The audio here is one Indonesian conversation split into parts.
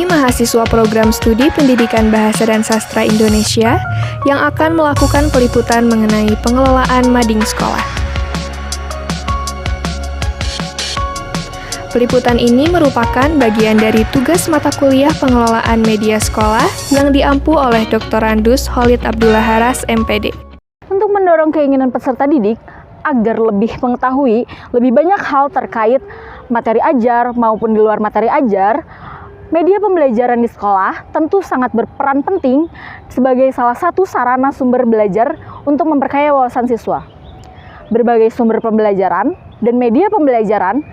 mahasiswa program studi Pendidikan Bahasa dan Sastra Indonesia yang akan melakukan peliputan mengenai pengelolaan mading sekolah. Peliputan ini merupakan bagian dari tugas mata kuliah pengelolaan media sekolah yang diampu oleh Dr. Randus Khalid Abdullah Haras, MPD. Untuk mendorong keinginan peserta didik agar lebih mengetahui lebih banyak hal terkait materi ajar maupun di luar materi ajar, media pembelajaran di sekolah tentu sangat berperan penting sebagai salah satu sarana sumber belajar untuk memperkaya wawasan siswa. Berbagai sumber pembelajaran dan media pembelajaran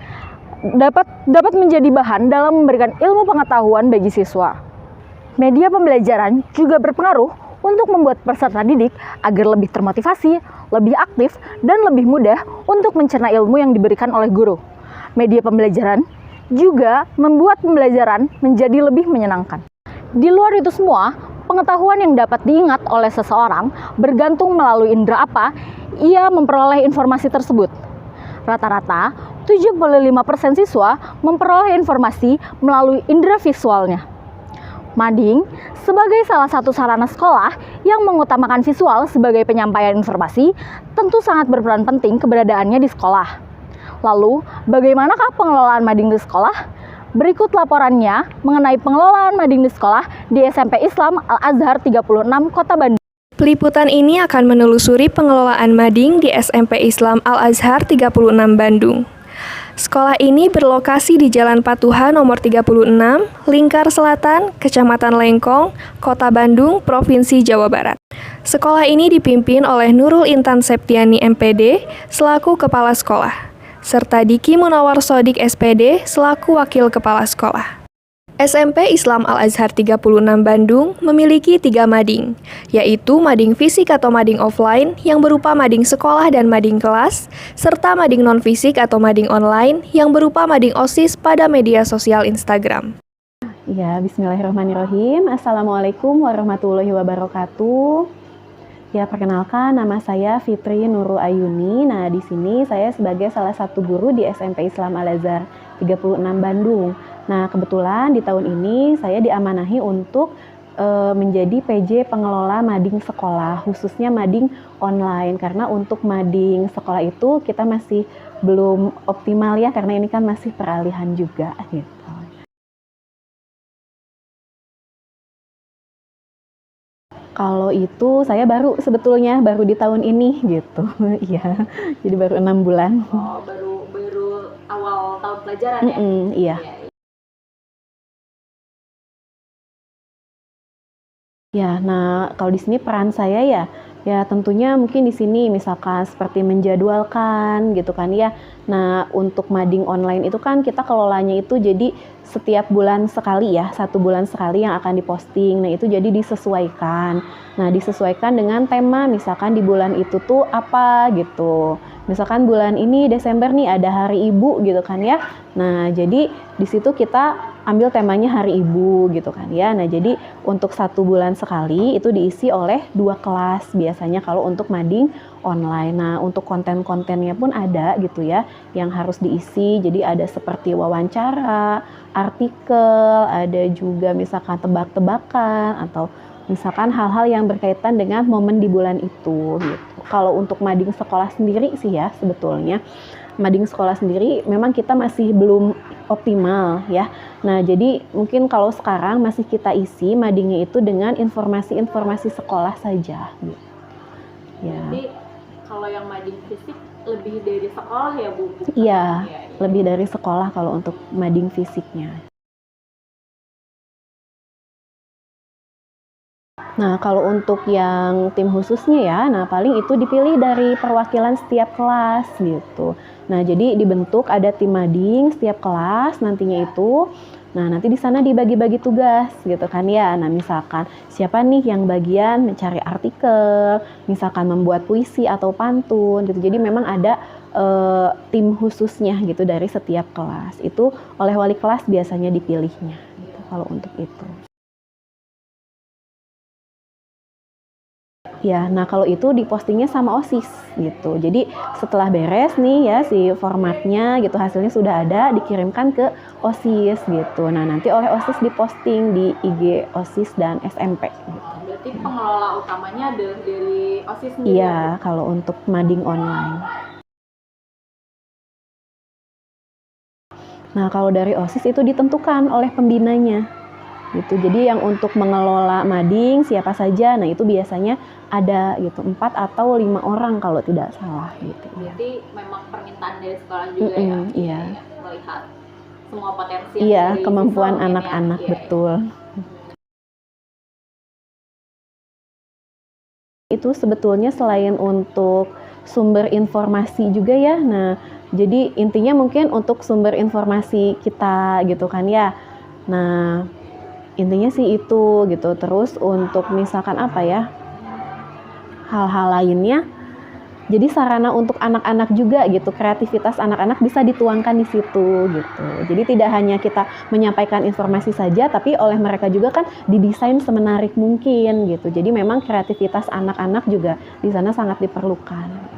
dapat menjadi bahan dalam memberikan ilmu pengetahuan bagi siswa. Media pembelajaran juga berpengaruh untuk membuat peserta didik agar lebih termotivasi, lebih aktif, dan lebih mudah untuk mencerna ilmu yang diberikan oleh guru. Media pembelajaran juga membuat pembelajaran menjadi lebih menyenangkan. Di luar itu semua, pengetahuan yang dapat diingat oleh seseorang bergantung melalui indera apa ia memperoleh informasi tersebut. Rata-rata, 75% siswa memperoleh informasi melalui indera visualnya. Mading sebagai salah satu sarana sekolah yang mengutamakan visual sebagai penyampaian informasi tentu sangat berperan penting keberadaannya di sekolah. Lalu, bagaimanakah pengelolaan mading di sekolah? Berikut laporannya mengenai pengelolaan mading di sekolah di SMP Islam Al-Azhar 36 Kota Bandung. Peliputan ini akan menelusuri pengelolaan mading di SMP Islam Al-Azhar 36 Bandung. Sekolah ini berlokasi di Jalan Patuha nomor 36, Lingkar Selatan, Kecamatan Lengkong, Kota Bandung, Provinsi Jawa Barat. Sekolah ini dipimpin oleh Nurul Intan Septiani MPD selaku Kepala Sekolah, serta Diki Munawar Sodik SPD selaku Wakil Kepala Sekolah. SMP Islam Al-Azhar 36 Bandung memiliki 3 mading, yaitu mading fisik atau mading offline yang berupa mading sekolah dan mading kelas, serta mading non-fisik atau mading online yang berupa mading OSIS pada media sosial Instagram. Ya, bismillahirrahmanirrahim. Assalamualaikum warahmatullahi wabarakatuh. Ya, perkenalkan nama saya Fitri Nurul Ayuni. Nah, di sini saya sebagai salah satu guru di SMP Islam Al-Azhar 36 Bandung. Nah, kebetulan di tahun ini saya diamanahi untuk menjadi PJ pengelola mading sekolah, khususnya mading online. Karena untuk mading sekolah itu kita masih belum optimal ya, karena ini kan masih peralihan juga gitu. Kalau itu saya sebetulnya baru di tahun ini gitu. Iya, jadi baru 6 bulan. Oh, baru awal tahun pelajaran ya? Iya. Ya, nah kalau di sini peran saya ya tentunya mungkin di sini misalkan seperti menjadwalkan gitu kan ya. Nah, untuk mading online itu kan kita kelolanya itu jadi setiap bulan sekali ya, 1 bulan sekali yang akan diposting. Nah, itu jadi disesuaikan. Nah, disesuaikan dengan tema, misalkan di bulan itu tuh apa gitu. Misalkan bulan ini Desember nih ada Hari Ibu gitu kan ya. Nah, jadi di situ kita ambil temanya Hari Ibu gitu kan ya. Nah, jadi untuk 1 bulan sekali itu diisi oleh 2 kelas biasanya kalau untuk mading online. Nah, untuk konten-kontennya pun ada gitu ya yang harus diisi. Jadi ada seperti wawancara, artikel, ada juga misalkan tebak-tebakan atau misalkan hal-hal yang berkaitan dengan momen di bulan itu gitu. Kalau untuk mading sekolah sendiri sih ya sebetulnya mading sekolah sendiri memang kita masih belum optimal ya. Nah, jadi mungkin kalau sekarang masih kita isi madingnya itu dengan informasi-informasi sekolah saja gitu. Ya. Jadi kalau yang mading fisik lebih dari sekolah ya Bu? Iya, lebih dari sekolah kalau untuk mading fisiknya. Nah, kalau untuk yang tim khususnya ya, nah paling itu dipilih dari perwakilan setiap kelas gitu. Nah, jadi dibentuk ada tim mading setiap kelas nantinya itu. Nah, nanti di sana dibagi-bagi tugas gitu kan ya. Nah, misalkan siapa nih yang bagian mencari artikel, misalkan membuat puisi atau pantun gitu. Jadi memang ada tim khususnya gitu dari setiap kelas. Itu oleh wali kelas biasanya dipilihnya gitu kalau untuk itu. Ya, nah kalau itu dipostingnya sama OSIS gitu. Jadi setelah beres nih ya si formatnya gitu, hasilnya sudah ada, dikirimkan ke OSIS gitu. Nah nanti oleh OSIS diposting di IG OSIS dan SMP gitu. Berarti pengelola utamanya adalah dari OSIS sendiri? Iya, kalau untuk mading online. Nah kalau dari OSIS itu ditentukan oleh pembinanya gitu. Jadi yang untuk mengelola mading siapa saja, nah itu biasanya ada gitu 4 atau 5 orang kalau tidak salah gitu. Berarti memang permintaan dari sekolah juga ya, iya. melihat semua potensi Iya, dari kemampuan siswa mungkin anak-anak ya. betul. Itu sebetulnya selain untuk sumber informasi juga ya. Nah, jadi intinya mungkin untuk sumber informasi kita gitu kan ya. Nah, intinya sih itu gitu. Terus untuk misalkan apa ya, hal-hal lainnya, jadi sarana untuk anak-anak juga gitu, kreativitas anak-anak bisa dituangkan di situ gitu. Jadi tidak hanya kita menyampaikan informasi saja, tapi oleh mereka juga kan didesain semenarik mungkin gitu. Jadi memang kreativitas anak-anak juga di sana sangat diperlukan.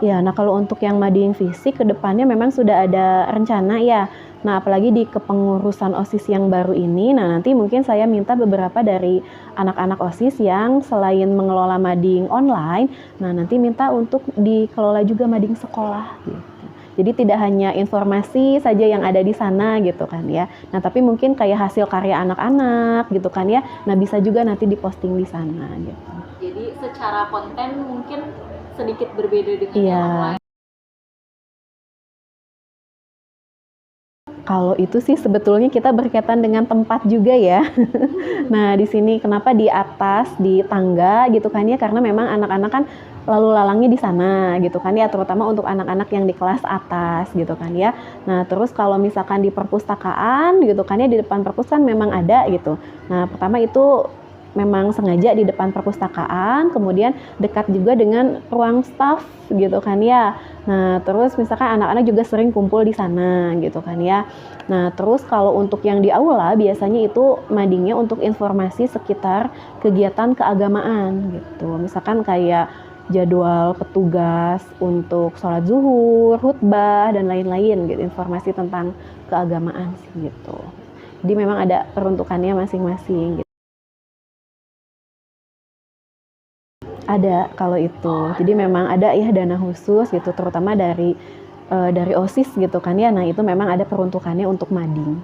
Ya, nah kalau untuk yang mading fisik ke depannya memang sudah ada rencana ya. Nah, apalagi di kepengurusan OSIS yang baru ini, nah nanti mungkin saya minta beberapa dari anak-anak OSIS yang selain mengelola mading online, nah nanti minta untuk dikelola juga mading sekolah gitu. Jadi tidak hanya informasi saja yang ada di sana gitu kan ya. Nah, tapi mungkin kayak hasil karya anak-anak gitu kan ya. Nah, bisa juga nanti diposting di sana gitu. Jadi secara konten mungkin sedikit berbeda dengan Iya. yang online. Kalau itu sih sebetulnya kita berkaitan dengan tempat juga ya. Nah, di sini kenapa di atas, di tangga gitu kan ya, karena memang anak-anak kan lalu lalangnya di sana gitu kan ya, terutama untuk anak-anak yang di kelas atas gitu kan ya. Nah, terus kalau misalkan di perpustakaan gitu kan ya, di depan perpustakaan memang ada gitu. Nah, pertama itu memang sengaja di depan perpustakaan, kemudian dekat juga dengan ruang staff gitu kan ya. Nah, terus misalkan anak-anak juga sering kumpul di sana gitu kan ya. Nah, terus kalau untuk yang di aula biasanya itu madingnya untuk informasi sekitar kegiatan keagamaan gitu. Misalkan kayak jadwal petugas untuk sholat zuhur, khutbah, dan lain-lain gitu. Informasi tentang keagamaan sih gitu. Jadi memang ada peruntukannya masing-masing gitu. Ada kalau itu. Jadi memang ada ya dana khusus gitu, terutama dari OSIS gitu kan ya. Nah, itu memang ada peruntukannya untuk mading.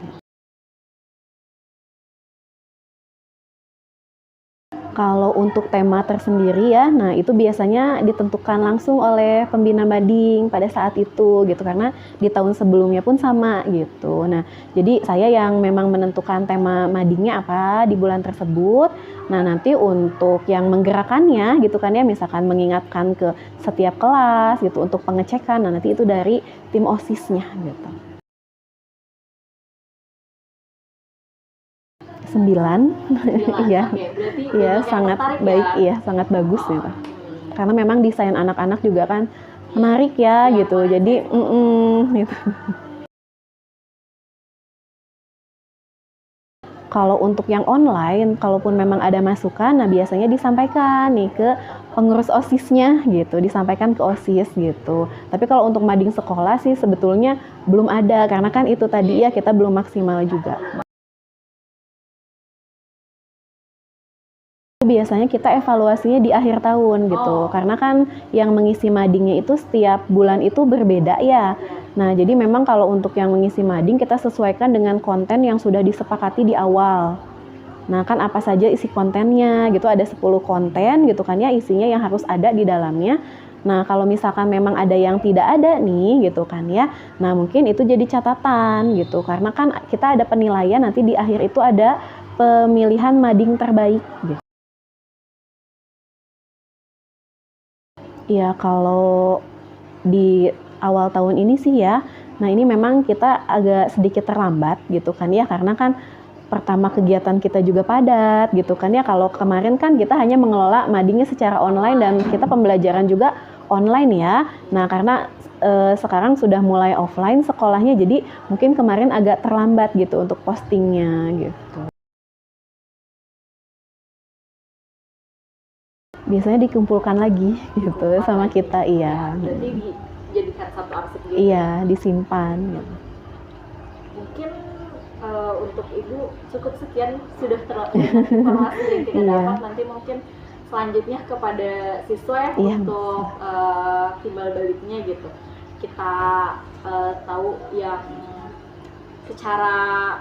Kalau untuk tema tersendiri ya, nah itu biasanya ditentukan langsung oleh pembina mading pada saat itu gitu, karena di tahun sebelumnya pun sama gitu. Nah, jadi saya yang memang menentukan tema madingnya apa di bulan tersebut. Nah, nanti untuk yang menggerakkannya gitu kan ya, misalkan mengingatkan ke setiap kelas gitu untuk pengecekan, nah nanti itu dari tim OSIS-nya gitu. 9. Iya. Iya, sangat baik ya, sangat bagus gitu. Karena memang desain anak-anak juga kan menarik ya gitu. Jadi gitu. Kalau untuk yang online, kalaupun memang ada masukan, nah biasanya disampaikan nih ke pengurus OSIS-nya gitu, disampaikan ke OSIS gitu. Tapi kalau untuk mading sekolah sih sebetulnya belum ada, karena kan itu tadi ya kita belum maksimal juga. Biasanya kita evaluasinya di akhir tahun gitu, karena kan yang mengisi madingnya itu setiap bulan itu berbeda ya. Nah, jadi memang kalau untuk yang mengisi mading kita sesuaikan dengan konten yang sudah disepakati di awal. Nah, kan apa saja isi kontennya gitu, ada 10 konten gitu kan ya, isinya yang harus ada di dalamnya. Nah, kalau misalkan memang ada yang tidak ada nih gitu kan ya, nah mungkin itu jadi catatan gitu, karena kan kita ada penilaian nanti di akhir itu ada pemilihan mading terbaik gitu. Ya, kalau di awal tahun ini sih ya, nah ini memang kita agak sedikit terlambat gitu kan ya, karena kan pertama kegiatan kita juga padat gitu kan ya. Kalau kemarin kan kita hanya mengelola madingnya secara online dan kita pembelajaran juga online ya. Nah, karena sekarang sudah mulai offline sekolahnya, jadi mungkin kemarin agak terlambat gitu untuk postingnya gitu. biasanya dikumpulkan lagi gitu sama kita, iya. Jadi dijadikan satu arsip gitu. Iya, disimpan gitu. Mungkin untuk ibu cukup sekian sudah terlalu informasi yang kita dapat. Nanti mungkin selanjutnya kepada siswa ya untuk timbal baliknya gitu. Kita tahu yang secara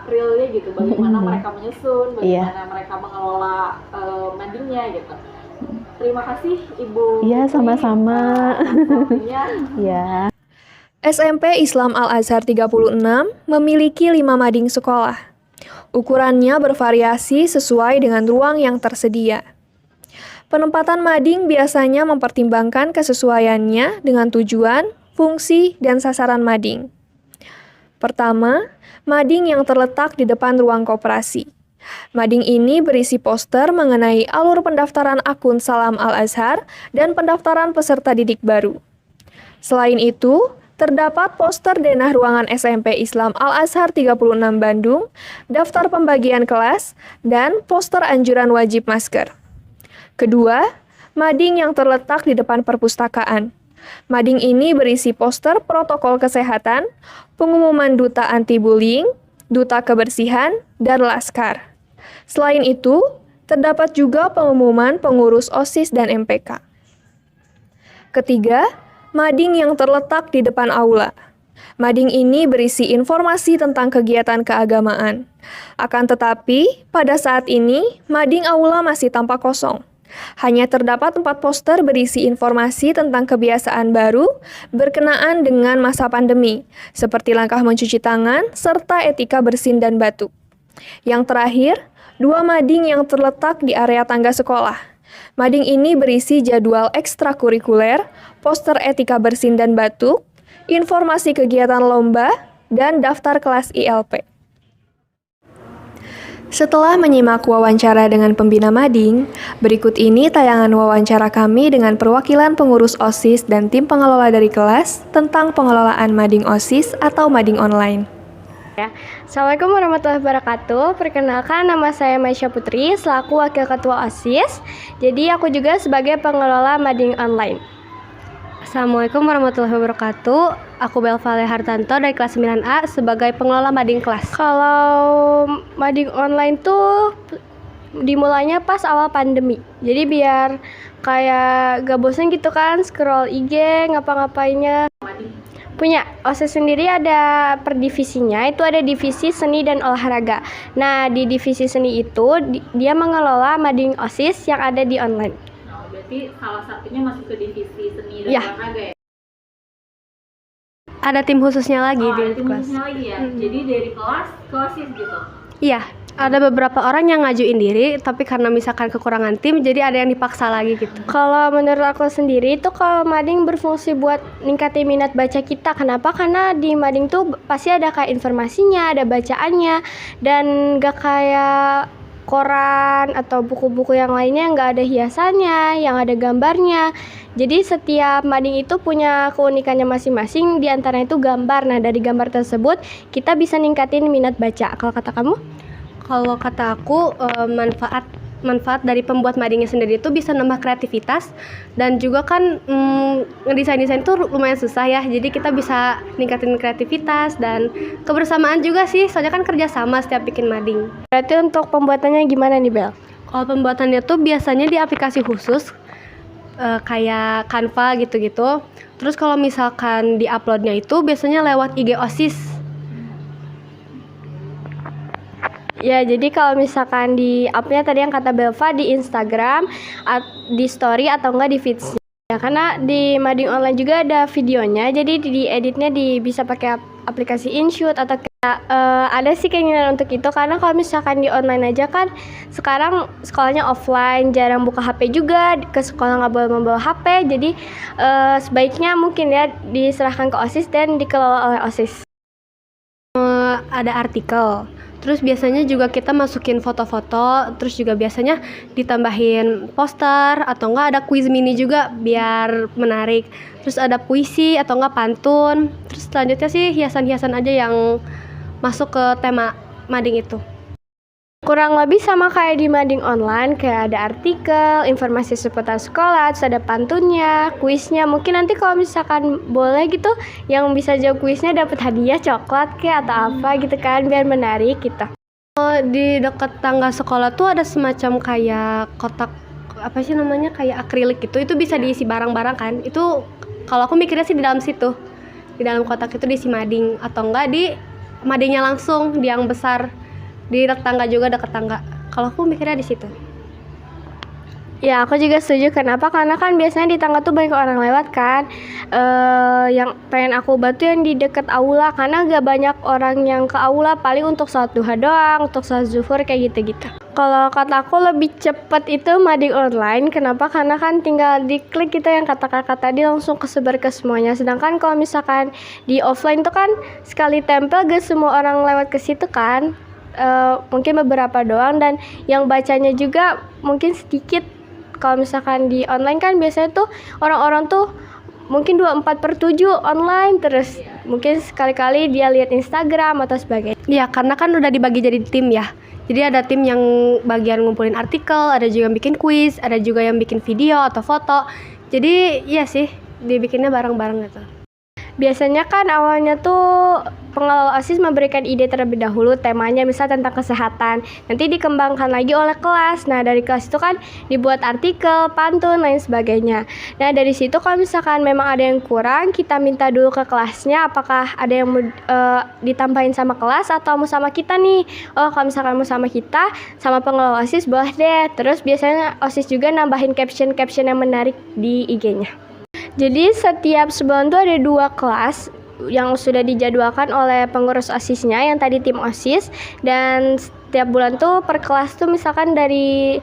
realnya gitu, bagaimana mereka menyusun, bagaimana mereka mengelola madingnya gitu. Terima kasih Ibu. Iya, sama-sama. Iya. SMP Islam Al-Azhar 36 memiliki 5 mading sekolah. Ukurannya bervariasi sesuai dengan ruang yang tersedia. Penempatan mading biasanya mempertimbangkan kesesuaiannya dengan tujuan, fungsi, dan sasaran mading. Pertama, mading yang terletak di depan ruang koperasi. Mading ini berisi poster mengenai alur pendaftaran akun Salam Al-Azhar dan pendaftaran peserta didik baru. Selain itu, terdapat poster denah ruangan SMP Islam Al-Azhar 36 Bandung, daftar pembagian kelas, dan poster anjuran wajib masker. Kedua, mading yang terletak di depan perpustakaan. Mading ini berisi poster protokol kesehatan, pengumuman duta anti-bullying, duta kebersihan, dan laskar. Selain itu, terdapat juga pengumuman pengurus OSIS dan MPK. Ketiga, mading yang terletak di depan aula. Mading ini berisi informasi tentang kegiatan keagamaan. Akan tetapi, pada saat ini, mading aula masih tampak kosong. Hanya terdapat 4 poster berisi informasi tentang kebiasaan baru berkenaan dengan masa pandemi, seperti langkah mencuci tangan, serta etika bersin dan batuk. Yang terakhir, 2 mading yang terletak di area tangga sekolah. Mading ini berisi jadwal ekstrakurikuler, poster etika bersin dan batuk, informasi kegiatan lomba, dan daftar kelas ILP. Setelah menyimak wawancara dengan pembina mading, berikut ini tayangan wawancara kami dengan perwakilan pengurus OSIS dan tim pengelola dari kelas tentang pengelolaan mading OSIS atau mading online. Assalamualaikum warahmatullahi wabarakatuh. Perkenalkan, nama saya Maisha Putri selaku Wakil Ketua OSIS. Jadi aku juga sebagai pengelola mading online. Assalamualaikum warahmatullahi wabarakatuh. Aku Belvale Hartanto dari kelas 9A sebagai pengelola mading kelas. Kalau mading online tuh dimulainya pas awal pandemi. Jadi biar kayak gak bosen gitu kan scroll IG, ngapa-ngapainnya. Punya OSIS sendiri ada per divisinya, itu ada divisi seni dan olahraga. Nah, di divisi seni itu dia mengelola mading OSIS yang ada di online. Nah, berarti salah satunya masuk ke divisi seni dan olahraga ya? Ada tim khususnya lagi di ada tim kelas. khususnya lagi ya? Jadi dari kelas ke OSIS gitu? Iya, ada beberapa orang yang ngajuin diri, tapi karena misalkan kekurangan tim, jadi ada yang dipaksa lagi gitu. Kalau menurut aku sendiri itu kalau mading berfungsi buat ningkatin minat baca kita. Kenapa? Karena di mading tuh pasti ada kayak informasinya, ada bacaannya, dan gak kayak koran atau buku-buku yang lainnya nggak ada hiasannya, yang ada gambarnya. Jadi setiap mading itu punya keunikannya masing-masing, di antaranya itu gambar. Nah, dari gambar tersebut kita bisa ningkatin minat baca. Kalau kata kamu? Kalau kata aku, manfaat dari pembuat madingnya sendiri itu bisa nambah kreativitas, dan juga kan ngedesain-desain itu lumayan susah ya, jadi kita bisa ningkatin kreativitas dan kebersamaan juga sih, soalnya kan kerjasama setiap bikin mading. Berarti untuk pembuatannya gimana nih, Bel? Kalau pembuatannya tuh biasanya di aplikasi khusus kayak Canva gitu-gitu. Terus kalau misalkan di uploadnya itu biasanya lewat IG OSIS. Ya, jadi kalau misalkan di upnya tadi yang kata Belva di Instagram, di story atau enggak di feeds. Ya, karena di mading online juga ada videonya, jadi di editnya bisa pakai aplikasi InShoot atau ada sih keinginan untuk itu, karena kalau misalkan di online aja kan sekarang sekolahnya offline, jarang buka HP juga, ke sekolah nggak boleh membawa HP, jadi sebaiknya mungkin ya diserahkan ke OSIS dan dikelola oleh OSIS. Ada artikel. Terus biasanya juga kita masukin foto-foto, terus juga biasanya ditambahin poster atau enggak ada kuis mini juga biar menarik. Terus ada puisi atau enggak pantun. Terus selanjutnya sih hiasan-hiasan aja yang masuk ke tema mading itu. Kurang lebih sama kayak di mading online, kayak ada artikel, informasi seputar sekolah, terus ada pantunnya, kuisnya. Mungkin nanti kalau misalkan boleh gitu, yang bisa jawab kuisnya dapat hadiah coklat kayak atau apa gitu kan, biar menarik gitu. Di dekat tangga sekolah tuh ada semacam kayak kotak apa sih namanya, kayak akrilik gitu. Itu bisa diisi barang-barang kan. Itu kalau aku mikirnya sih di dalam situ. Di dalam kotak itu diisi mading, atau enggak di madingnya langsung di yang besar. Di dekat tangga juga, dekat tangga. Kalau aku mikirnya di situ. Ya, aku juga setuju. Kenapa? Karena kan biasanya di tangga tuh banyak orang lewat kan. Yang pengen aku bantu yang di dekat aula, karena gak banyak orang yang ke aula, paling untuk sholat duha doang, untuk sholat zuhur kayak gitu-gitu. Kalau kata aku lebih cepet itu mading online. Kenapa? Karena kan tinggal diklik gitu yang kata kakak tadi langsung kesebar ke semuanya. Sedangkan kalau misalkan di offline tuh kan sekali tempel gak semua orang lewat ke situ kan. Mungkin beberapa doang, dan yang bacanya juga mungkin sedikit. Kalau misalkan di online kan biasanya tuh orang-orang tuh mungkin 24/7 online, terus mungkin sekali-kali dia lihat Instagram atau sebagainya. Iya, karena kan udah dibagi jadi tim ya. Jadi ada tim yang bagian ngumpulin artikel, ada juga yang bikin kuis, ada juga yang bikin video atau foto. Jadi iya sih, dibikinnya bareng-bareng gitu. Biasanya kan awalnya tuh pengelola OSIS memberikan ide terlebih dahulu, temanya misal tentang kesehatan. Nanti dikembangkan lagi oleh kelas. Nah, dari kelas itu kan dibuat artikel, pantun, lain sebagainya. Nah, dari situ kalau misalkan memang ada yang kurang, kita minta dulu ke kelasnya apakah ada yang mau ditambahin sama kelas atau mau sama kita nih. Oh, kalau misalkan mau sama kita, sama pengelola OSIS boleh deh. Terus biasanya OSIS juga nambahin caption-caption yang menarik di IG-nya. Jadi setiap sebulan tuh ada 2 kelas yang sudah dijadwalkan oleh pengurus OSISnya yang tadi tim OSIS, dan setiap bulan tuh per kelas tuh misalkan dari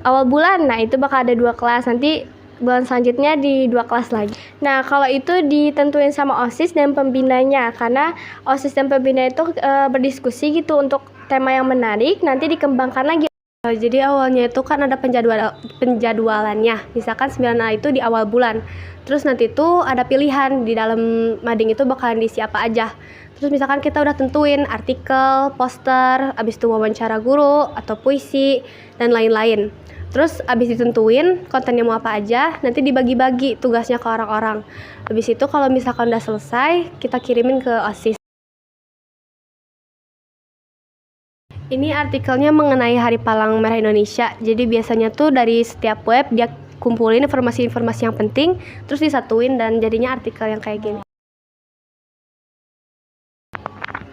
awal bulan, nah itu bakal ada 2 kelas, nanti bulan selanjutnya di 2 kelas lagi. Nah, kalau itu ditentuin sama OSIS dan pembinanya, karena OSIS dan pembina itu berdiskusi gitu untuk tema yang menarik, nanti dikembangkan lagi. Jadi awalnya itu kan ada penjadwalannya. Misalkan 9A itu di awal bulan. Terus nanti itu ada pilihan di dalam mading itu bakalan diisi apa aja. Terus misalkan kita udah tentuin artikel, poster, abis itu wawancara guru atau puisi dan lain-lain. Terus abis ditentuin kontennya mau apa aja, nanti dibagi-bagi tugasnya ke orang-orang. Abis itu kalau misalkan udah selesai, kita kirimin ke OSIS. Ini artikelnya mengenai Hari Palang Merah Indonesia. Jadi biasanya tuh dari setiap web dia kumpulin informasi-informasi yang penting, terus disatuin dan jadinya artikel yang kayak gini.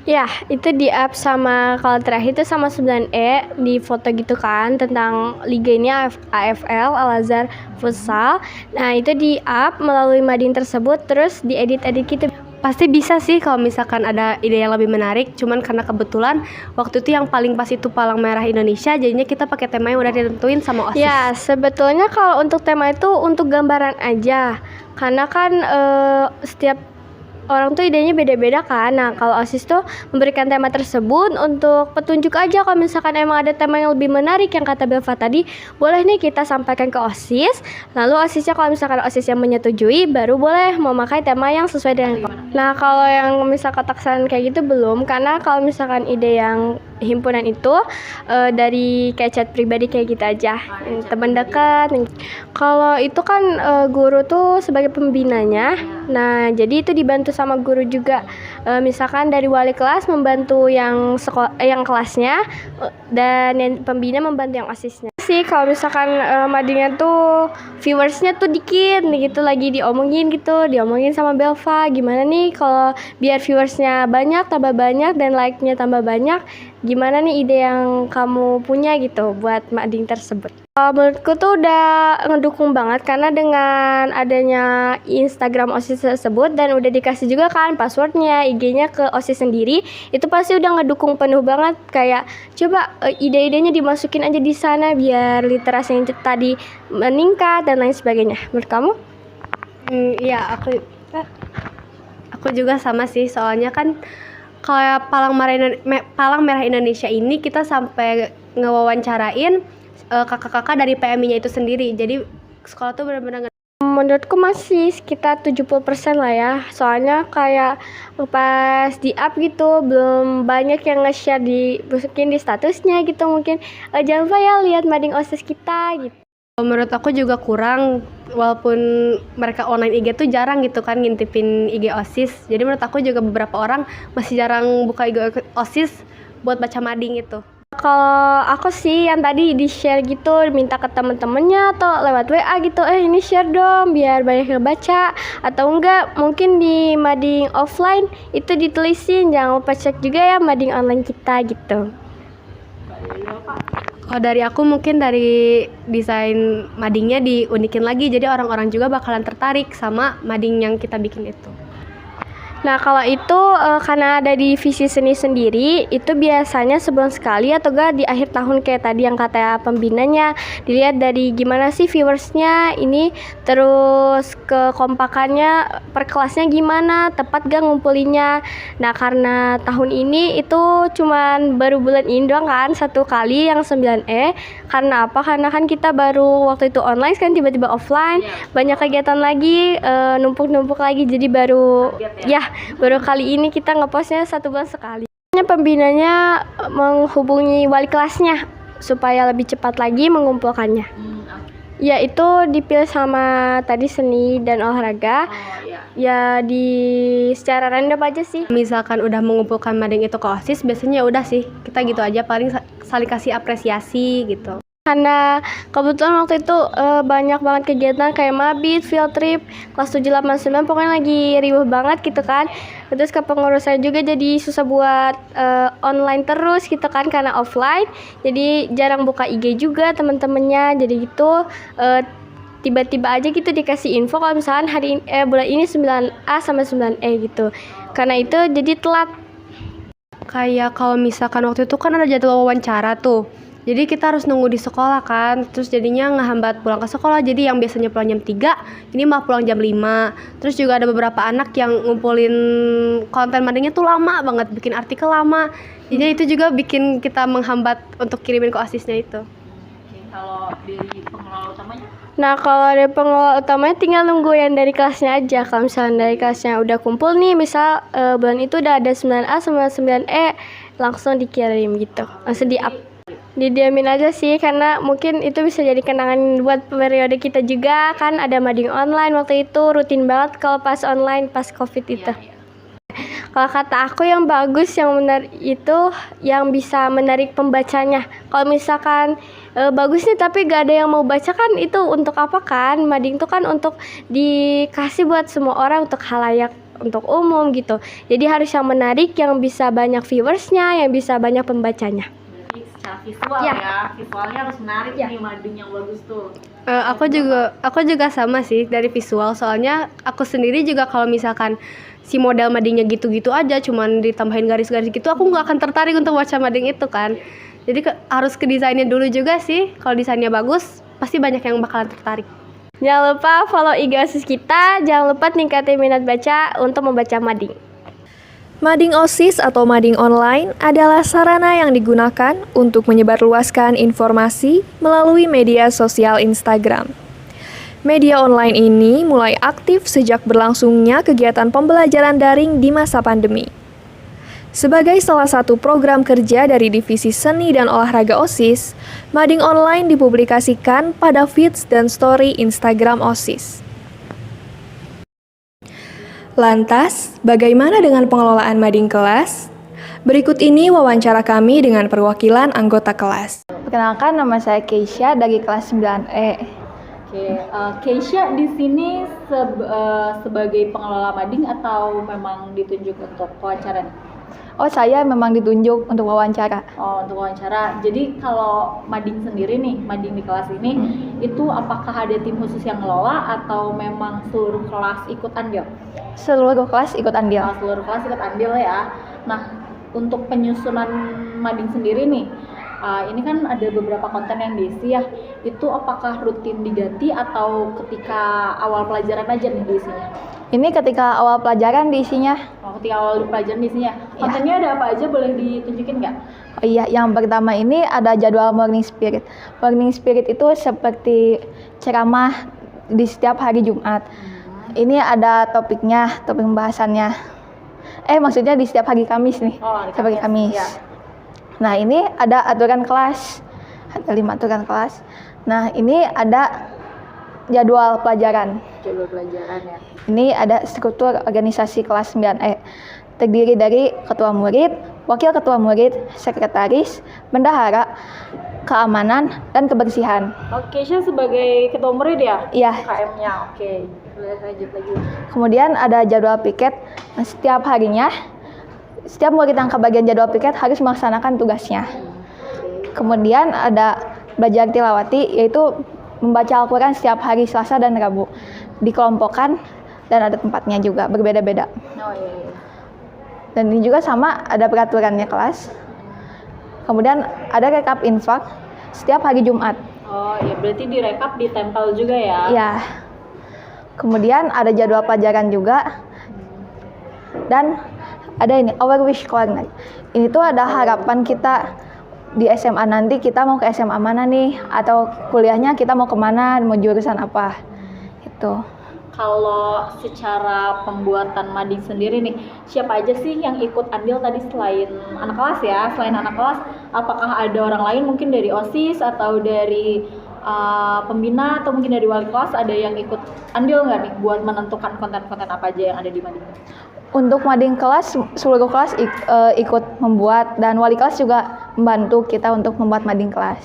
Ya, itu di-up sama, kalau terakhir itu sama 9E di foto gitu kan, tentang liga ini AFL, Al-Azhar Futsal. Nah, itu di-up melalui mading tersebut, terus diedit-edit gitu. Pasti bisa sih kalau misalkan ada ide yang lebih menarik, cuman karena kebetulan waktu itu yang paling pas itu Palang Merah Indonesia, jadinya kita pakai tema yang udah ditentuin sama OSIS. Ya, sebetulnya kalau untuk tema itu untuk gambaran aja, karena kan setiap orang tuh idenya beda-beda kan. Nah, kalau OSIS tuh memberikan tema tersebut untuk petunjuk aja. Kalau misalkan emang ada tema yang lebih menarik yang kata Belva tadi, boleh nih kita sampaikan ke OSIS. Lalu OSISnya kalau misalkan OSIS yang menyetujui, baru boleh memakai tema yang sesuai dengan. Nah, kalau yang misal kotak saran kayak gitu belum, karena kalau misalkan ide yang himpunan itu dari kayak chat pribadi kayak gitu aja, teman dekat. Kalau itu kan guru tuh sebagai pembinanya. Nah, jadi itu dibantu sama guru juga. Misalkan dari wali kelas membantu yang yang kelasnya, dan yang pembina membantu yang OSISnya. Sih kalau misalkan madingnya tuh viewersnya tuh dikit nih gitu, lagi diomongin sama Belva, gimana nih kalau biar viewersnya banyak, tambah banyak, dan like-nya tambah banyak, gimana nih ide yang kamu punya gitu buat mading tersebut. Menurutku tuh udah ngedukung banget, karena dengan adanya Instagram OSIS tersebut dan udah dikasih juga kan passwordnya, IG-nya ke OSIS sendiri, itu pasti udah ngedukung penuh banget. Kayak coba ide-idenya dimasukin aja di sana biar literasi yang tadi meningkat dan lain sebagainya. Menurut kamu? Iya, aku juga sama sih, soalnya kan kayak Palang Merah Indonesia ini kita sampai ngewawancarain kakak-kakak dari PMI-nya itu sendiri. Jadi sekolah tuh benar-benar Menurutku masih sekitar 70% lah ya. Soalnya kayak pas di up gitu belum banyak yang nge-share mungkin di statusnya gitu mungkin. Jangan lupa ya lihat mading OSIS kita gitu. Menurut aku juga kurang, walaupun mereka online IG tuh jarang gitu kan ngintipin IG OSIS. Jadi menurut aku juga beberapa orang masih jarang buka IG OSIS buat baca mading itu. Kalau aku sih yang tadi di-share gitu, minta ke temen-temennya atau lewat WA gitu, ini share dong biar banyak yang baca. Atau enggak, mungkin di mading offline itu ditulisin, jangan lupa cek juga ya mading online kita gitu. Kalau dari aku mungkin dari desain madingnya diunikin lagi, jadi orang-orang juga bakalan tertarik sama mading yang kita bikin itu. Nah kalau itu karena ada divisi seni sendiri, itu biasanya sebulan sekali atau enggak di akhir tahun kayak tadi yang kata pembinanya. Dilihat dari gimana sih viewersnya ini, terus kekompakannya per kelasnya gimana, tepat gak ngumpulinnya. Nah karena tahun ini itu cuman baru bulan ini doang kan, satu kali yang 9E. Karena apa? Karena kan kita baru waktu itu online kan tiba-tiba offline, banyak kegiatan lagi, numpuk-numpuk lagi, jadi baru baru kali ini kita ngepostnya 1 bulan sekali. Pembinanya menghubungi wali kelasnya supaya lebih cepat lagi mengumpulkannya. Ya itu dipilih sama tadi seni dan olahraga. Ya secara random aja sih. Misalkan udah mengumpulkan mading itu ke OSIS, biasanya udah sih kita gitu aja, paling saling kasih apresiasi gitu. Karena kebetulan waktu itu banyak banget kegiatan kayak mabit, field trip, kelas 7, 8, 9 pokoknya lagi riuh banget gitu kan. Terus kepengurusan juga jadi susah buat online terus gitu kan karena offline. Jadi jarang buka IG juga teman-temannya. Jadi gitu tiba-tiba aja gitu dikasih info kalau misalkan bulan ini 9A sama 9E gitu. Karena itu jadi telat. Kayak kalau misalkan waktu itu kan ada jadwal wawancara tuh. Jadi kita harus nunggu di sekolah kan, terus jadinya ngehambat pulang ke sekolah. Jadi yang biasanya pulang jam 3, ini malah pulang jam 5. Terus juga ada beberapa anak yang ngumpulin konten madingnya tuh lama banget, bikin artikel lama. Jadi itu juga bikin kita menghambat untuk kirimin ke OSISnya itu. Kalau dari pengelola utamanya? Nah kalau dari pengelola utamanya tinggal nunggu yang dari kelasnya aja. Kalau misalnya dari kelasnya udah kumpul nih, misal bulan itu udah ada 9A sama 9E, langsung dikirim gitu, langsung di-up. Didiamin aja sih, karena mungkin itu bisa jadi kenangan buat periode kita juga kan. Ada mading online waktu itu, rutin banget kalau pas online, pas covid itu. Kalau kata aku yang bagus, yang menarik itu yang bisa menarik pembacanya. Kalau misalkan bagus nih tapi gak ada yang mau baca kan, itu untuk apa kan? Mading itu kan untuk dikasih buat semua orang, untuk khalayak, untuk umum gitu. Jadi harus yang menarik, yang bisa banyak viewersnya, yang bisa banyak pembacanya. Secara visual visualnya harus menarik nih mading yang bagus tuh. Aku juga sama sih dari visual, soalnya aku sendiri juga kalau misalkan si model madingnya gitu-gitu aja, cuman ditambahin garis-garis gitu, aku nggak akan tertarik untuk baca mading itu kan. Jadi harus ke desainnya dulu juga sih. Kalau desainnya bagus, pasti banyak yang bakalan tertarik. Jangan lupa follow IG OSIS kita, jangan lupa tingkatin minat baca untuk membaca mading. Mading OSIS atau mading online adalah sarana yang digunakan untuk menyebarluaskan informasi melalui media sosial Instagram. Media online ini mulai aktif sejak berlangsungnya kegiatan pembelajaran daring di masa pandemi. Sebagai salah satu program kerja dari Divisi Seni dan Olahraga OSIS, mading online dipublikasikan pada feeds dan story Instagram OSIS. Lantas, bagaimana dengan pengelolaan mading kelas? Berikut ini wawancara kami dengan perwakilan anggota kelas. Perkenalkan, nama saya Keisha dari kelas 9E. Keisha di sini sebagai pengelola mading atau memang ditunjuk untuk wawancara? Oh, saya memang ditunjuk untuk wawancara. Oh, untuk wawancara. Jadi kalau mading sendiri nih, mading di kelas ini, itu apakah ada tim khusus yang ngelola atau memang seluruh kelas ikut andil? Seluruh kelas ikut andil. Oh, seluruh kelas ikut andil ya. Nah, untuk penyusunan mading sendiri nih, ini kan ada beberapa konten yang diisi ya. Itu apakah rutin diganti atau ketika awal pelajaran aja nih diisinya? Ini ketika awal pelajaran diisinya. Oh, ketika awal pelajaran diisinya. Kontennya ada apa aja, boleh ditunjukin nggak? Oh iya, yang pertama ini ada jadwal morning spirit. Morning spirit itu seperti ceramah di setiap hari Jumat. Ini ada topiknya, topik pembahasannya. Maksudnya di setiap hari Kamis nih. Setiap hari Kamis. Ya. Nah, ini ada aturan kelas. Ada 5 aturan kelas. Nah, ini ada jadwal pelajaran. Jadwal pelajaran ya. Ini ada struktur organisasi kelas 9E. Terdiri dari ketua murid, wakil ketua murid, sekretaris, bendahara, keamanan, dan kebersihan. Oke, Keisha sebagai ketua murid ya? Iya. KM-nya, oke. Boleh lanjut lagi. Kemudian ada jadwal piket. Nah, setiap harinya, setiap murid yang kebagian jadwal piket harus melaksanakan tugasnya. Kemudian ada belajar tilawati, yaitu membaca Al-Quran setiap hari Selasa dan Rabu. Dikelompokkan dan ada tempatnya juga, berbeda-beda. Oh iya. Dan ini juga sama, ada peraturannya kelas. Kemudian ada rekap infak setiap hari Jumat. Oh iya, berarti direkap ditempel juga ya? Ya. Kemudian ada jadwal pelajaran juga. Dan ada ini, Our Wish Corner. Ini tuh ada harapan kita di SMA nanti, kita mau ke SMA mana nih? Atau kuliahnya kita mau kemana, mau jurusan apa? Itu. Kalau secara pembuatan mading sendiri nih, siapa aja sih yang ikut andil tadi selain anak kelas ya? Selain anak kelas, apakah ada orang lain mungkin dari OSIS atau dari pembina atau mungkin dari wali kelas ada yang ikut andil nggak nih buat menentukan konten-konten apa aja yang ada di mading? Untuk mading kelas, seluruh kelas ikut membuat, dan wali kelas juga membantu kita untuk membuat mading kelas.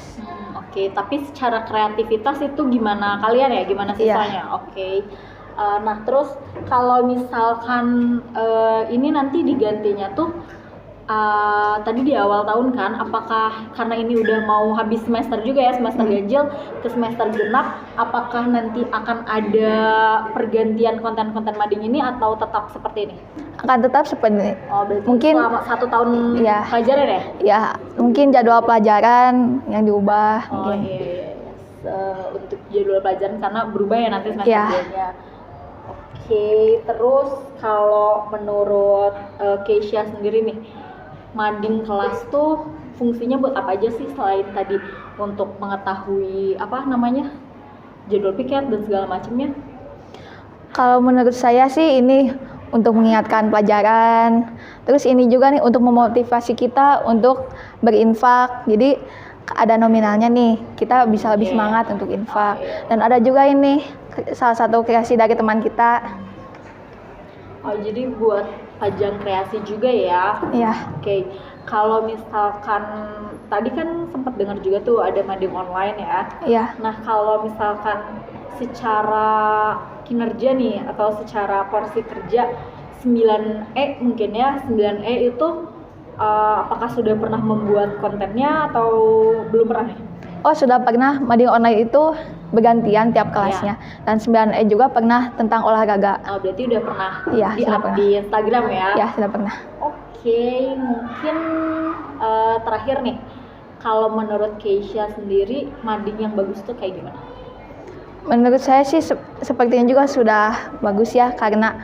Oke, tapi secara kreativitas itu gimana kalian ya? Gimana siswanya? Oke. Nah, terus kalau misalkan ini nanti digantinya tuh tadi di awal tahun kan, apakah karena ini udah mau habis semester juga ya, semester ganjil ke semester genap, apakah nanti akan ada pergantian konten-konten mading ini atau tetap seperti ini? Akan tetap seperti ini. Oh, berarti Mungkin selama 1 tahun iya. pelajaran ya? Ya, mungkin jadwal pelajaran yang diubah. Oh mungkin. iya. Untuk jadwal pelajaran karena berubah ya nanti semester Iya. depannya. Oke, terus kalau menurut Keisha sendiri nih, mading kelas tuh fungsinya buat apa aja sih selain tadi untuk mengetahui apa namanya jadwal piket dan segala macamnya? Kalau menurut saya sih ini untuk mengingatkan pelajaran. Terus ini juga nih untuk memotivasi kita untuk berinfak. Jadi ada nominalnya nih, kita bisa lebih semangat untuk infak. Dan ada juga ini salah satu kreasi dari teman kita. Oh, jadi buat ajang kreasi juga ya? Iya. Oke, kalau misalkan tadi kan sempat dengar juga tuh ada mading online ya? Iya. Nah, kalau misalkan secara kinerja nih atau secara porsi kerja 9E mungkin ya, 9E itu apakah sudah pernah membuat kontennya atau belum pernah nih? Oh, sudah pernah. Mading online itu bergantian tiap kelasnya. Dan 9E juga pernah tentang olahraga. Oh, berarti udah pernah Iya, sudah di-up pernah. di Instagram ya? Ya, sudah pernah. Oke, mungkin terakhir nih, kalau menurut Keisha sendiri mading yang bagus tuh kayak gimana? Menurut saya sih sepertinya juga sudah bagus ya, karena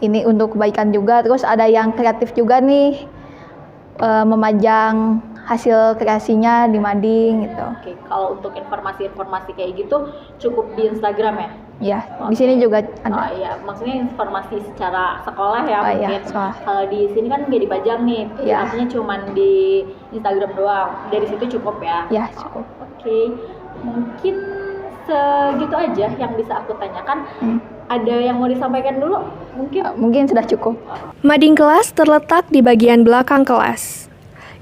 ini untuk kebaikan juga. Terus ada yang kreatif juga nih, memajang hasil kreasinya di mading gitu. Oke, kalau untuk informasi-informasi kayak gitu cukup di Instagram ya? Ya, di sini juga ada. Oh iya, maksudnya informasi secara sekolah ya Oh, iya, mungkin. sekolah. Kalau di sini kan nggak dipajang nih, Iya. artinya cuman di Instagram doang. Dari situ cukup ya? Ya, cukup. Oke, mungkin segitu aja yang bisa aku tanyakan. Ada yang mau disampaikan dulu? Mungkin sudah cukup. Mading kelas terletak di bagian belakang kelas.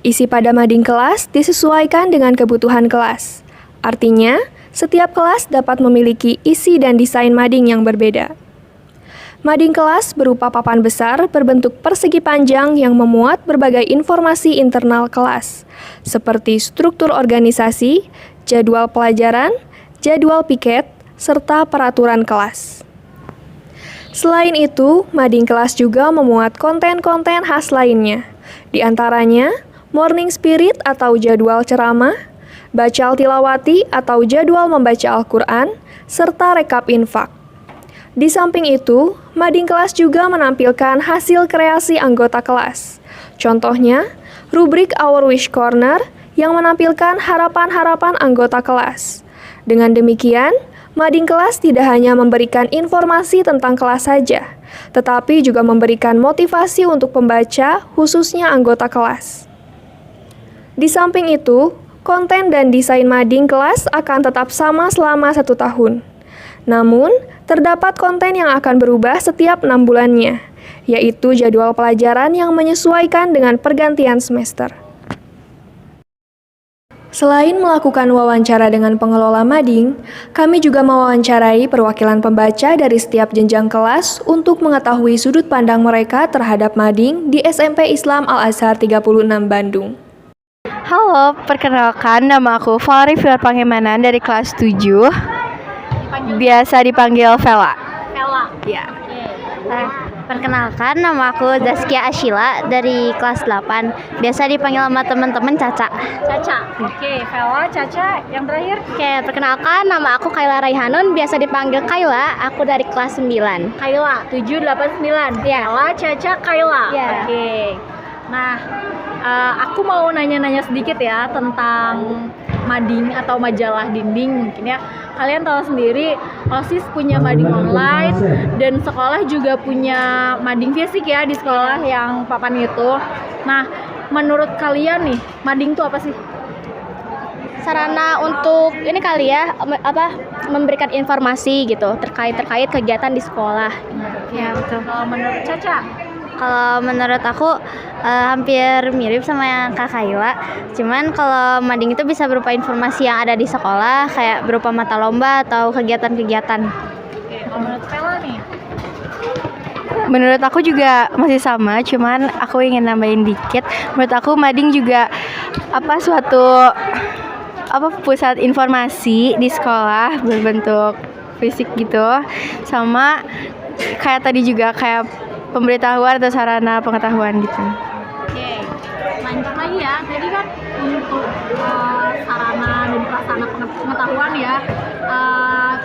Isi pada mading kelas disesuaikan dengan kebutuhan kelas. Artinya, setiap kelas dapat memiliki isi dan desain mading yang berbeda. Mading kelas berupa papan besar berbentuk persegi panjang yang memuat berbagai informasi internal kelas, seperti struktur organisasi, jadwal pelajaran, jadwal piket, serta peraturan kelas. Selain itu, mading kelas juga memuat konten-konten khas lainnya, di antaranya morning spirit atau jadwal ceramah, bacal tilawati atau jadwal membaca Al-Quran, serta rekap infak. Di samping itu, mading kelas juga menampilkan hasil kreasi anggota kelas. Contohnya, rubrik Our Wish Corner yang menampilkan harapan-harapan anggota kelas. Dengan demikian, Mading kelas tidak hanya memberikan informasi tentang kelas saja, tetapi juga memberikan motivasi untuk pembaca, khususnya anggota kelas. Di samping itu, konten dan desain mading kelas akan tetap sama selama 1 tahun. Namun, terdapat konten yang akan berubah setiap 6 bulannya, yaitu jadwal pelajaran yang menyesuaikan dengan pergantian semester. Selain melakukan wawancara dengan pengelola mading, kami juga mewawancarai perwakilan pembaca dari setiap jenjang kelas untuk mengetahui sudut pandang mereka terhadap mading di SMP Islam Al-Azhar 36 Bandung. Halo, perkenalkan nama aku Fahri Filar Pangemanan dari kelas 7. Biasa dipanggil Vela. Ella. Ya. Perkenalkan, nama aku Zaskia Ashila dari kelas 8. Biasa dipanggil sama teman-teman Caca. Caca. Oke, Vela, Caca, yang terakhir. Oke, perkenalkan nama aku Kaila Raihanun, biasa dipanggil Kaila, aku dari kelas 9. Kaila, 789. Ya. Vela, Caca, Kaila. Ya. Oke. Nah, aku mau nanya-nanya sedikit ya tentang mading atau majalah dinding mungkin ya. Kalian tahu sendiri, OSIS punya mading online dan sekolah juga punya mading fisik ya di sekolah yang papan itu. Nah, menurut kalian nih, mading itu apa sih? Sarana untuk ini kali ya, memberikan informasi gitu terkait kegiatan di sekolah. Ya, betul. Menurut Caca? Kalau menurut aku hampir mirip sama yang Kak Kaila. Cuman kalau mading itu bisa berupa informasi yang ada di sekolah, kayak berupa mata lomba atau kegiatan-kegiatan. Oke, kalau menurut Vela nih? Menurut aku juga masih sama, cuman aku ingin nambahin dikit. Menurut aku mading juga suatu pusat informasi di sekolah berbentuk fisik gitu. Sama kayak tadi juga kayak pemberitahuan atau sarana pengetahuan gitu. Oke, lanjut lagi ya. Tadi kan untuk sarana dan prasarana pengetahuan ya.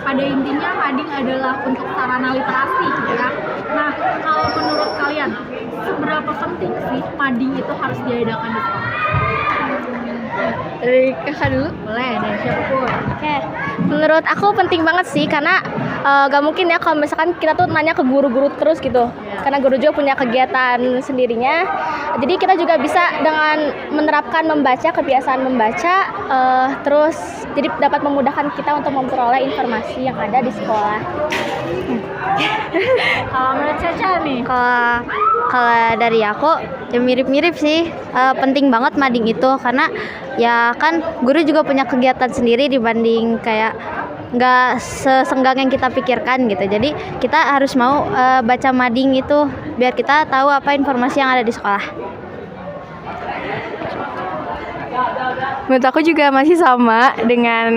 Pada intinya mading adalah untuk sarana literasi gitu ya. Nah, kalau menurut kalian seberapa penting sih mading itu harus diadakan di sekolah? Dari kakak dulu. Boleh, dari siapapun. Oke, menurut aku penting banget sih karena gak mungkin ya kalau misalkan kita tuh nanya ke guru-guru terus gitu. Karena guru juga punya kegiatan sendirinya. Jadi kita juga bisa dengan menerapkan membaca, kebiasaan membaca, terus jadi dapat memudahkan kita untuk memperoleh informasi yang ada di sekolah. Kalau menurut Caca nih? Kalau dari aku ya mirip-mirip sih. Penting banget mading itu karena ya kan guru juga punya kegiatan sendiri dibanding kayak nggak sesenggang yang kita pikirkan gitu. Jadi kita harus mau baca mading itu biar kita tahu apa informasi yang ada di sekolah. Menurut aku juga masih sama dengan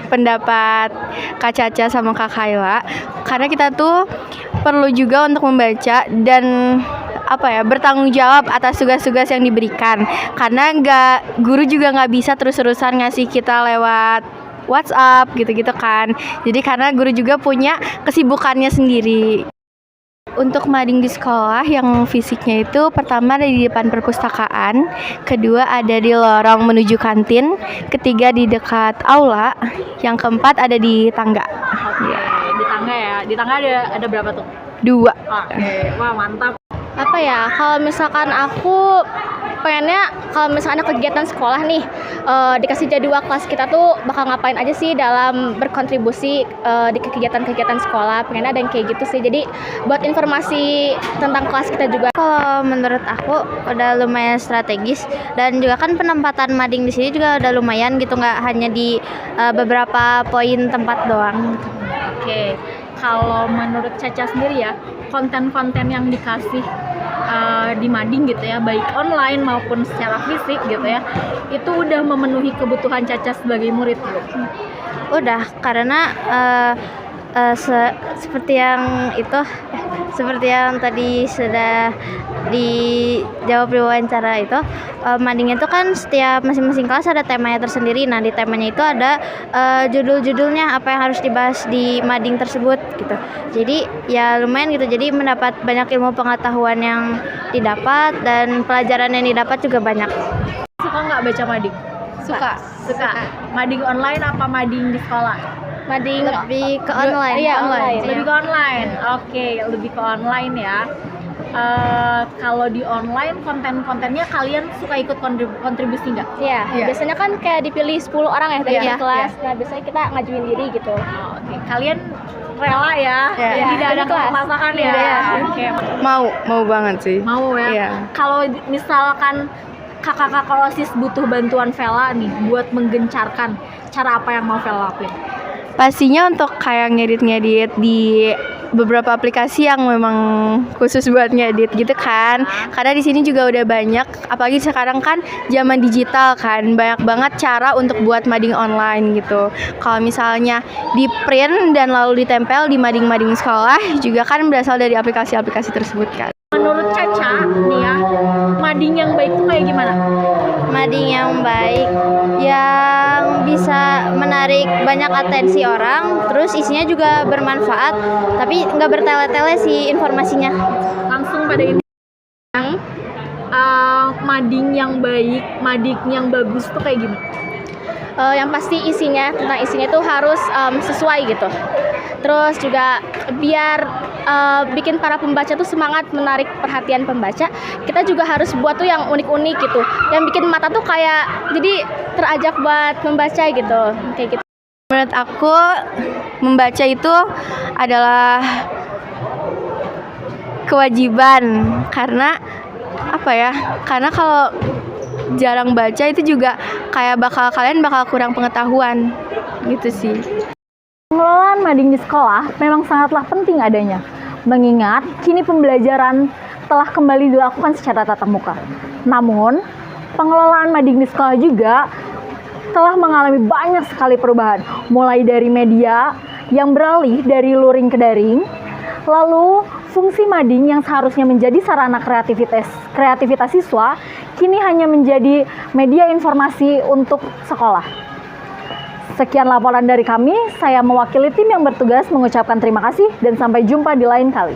pendapat Kak Caca sama Kak Kaila. Karena kita tuh perlu juga untuk membaca dan bertanggung jawab atas tugas-tugas yang diberikan. Karena guru juga nggak bisa terus-terusan ngasih kita lewat WhatsApp gitu-gitu kan. Jadi karena guru juga punya kesibukannya sendiri. Untuk mading di sekolah yang fisiknya itu pertama ada di depan perpustakaan, kedua ada di lorong menuju kantin, ketiga di dekat aula, yang keempat ada di tangga. Oke, di tangga ya. Di tangga ada berapa tuh? 2. Oke, wah mantap. Apa ya, kalau misalkan aku pengennya kalau misalkan ada kegiatan sekolah nih, dikasih jadwal kelas kita tuh bakal ngapain aja sih dalam berkontribusi di kegiatan-kegiatan sekolah. Pengennya ada yang kayak gitu sih, jadi buat informasi tentang kelas kita juga. Kalau menurut aku udah lumayan strategis dan juga kan penempatan mading di sini juga udah lumayan gitu, nggak hanya di beberapa poin tempat doang. Oke, kalau menurut Caca sendiri ya, konten-konten yang dikasih di mading gitu ya, baik online maupun secara fisik gitu ya, itu udah memenuhi kebutuhan Caca sebagai murid gitu. Udah, karena seperti yang tadi sudah dijawab di wawancara itu, mading itu kan setiap masing-masing kelas ada temanya tersendiri. Nah, di temanya itu ada judul-judulnya apa yang harus dibahas di mading tersebut gitu. Jadi ya lumayan gitu, jadi mendapat banyak ilmu pengetahuan yang didapat dan pelajaran yang didapat juga banyak. Suka nggak baca mading? Suka. Mading online apa mading di sekolah? Mading lebih ke online. Iya, online. Lebih ke online. Oke, lebih ke online ya. Kalau di online konten-kontennya kalian suka ikut kontribusi nggak? Iya, Iya. biasanya kan kayak dipilih 10 orang ya dari Iya, kelas. Nah, biasanya kita ngajuin diri gitu. Oke, kalian rela ya? Iya. Tidak ada Kelas. kemasakan ya? Iya. Oke, Mau banget sih. mau ya. Iya. Kalau misalkan kakak-kakak OSIS butuh bantuan Vela nih buat menggencarkan, cara apa yang mau Vela lakuin? Pastinya untuk kayak ngedit-ngedit di beberapa aplikasi yang memang khusus buat ngedit gitu kan. Karena di sini juga udah banyak, apalagi sekarang kan zaman digital kan, banyak banget cara untuk buat mading online gitu. Kalau misalnya di print dan lalu ditempel di mading-mading sekolah juga kan berasal dari aplikasi-aplikasi tersebut kan. Menurut Caca nih ya, mading yang baik tuh kayak gimana? Mading yang baik yang bisa menarik banyak atensi orang, terus isinya juga bermanfaat, tapi nggak bertele-tele sih informasinya. Langsung pada ini. Mading yang baik, mading yang bagus tuh kayak gimana? Yang pasti tentang isinya itu harus sesuai gitu. Terus juga biar bikin para pembaca tuh semangat menarik perhatian pembaca, kita juga harus buat tuh yang unik-unik gitu, yang bikin mata tuh kayak jadi terajak buat membaca gitu, kayak gitu. Menurut aku membaca itu adalah kewajiban karena apa ya? Karena kalau jarang baca itu juga kayak kalian bakal kurang pengetahuan gitu sih. Pengelolaan mading di sekolah memang sangatlah penting adanya, mengingat kini pembelajaran telah kembali dilakukan secara tatap muka. Namun, pengelolaan mading di sekolah juga telah mengalami banyak sekali perubahan, mulai dari media yang beralih dari luring ke daring, lalu fungsi mading yang seharusnya menjadi sarana kreativitas siswa, kini hanya menjadi media informasi untuk sekolah. Sekian laporan dari kami, saya mewakili tim yang bertugas mengucapkan terima kasih dan sampai jumpa di lain kali.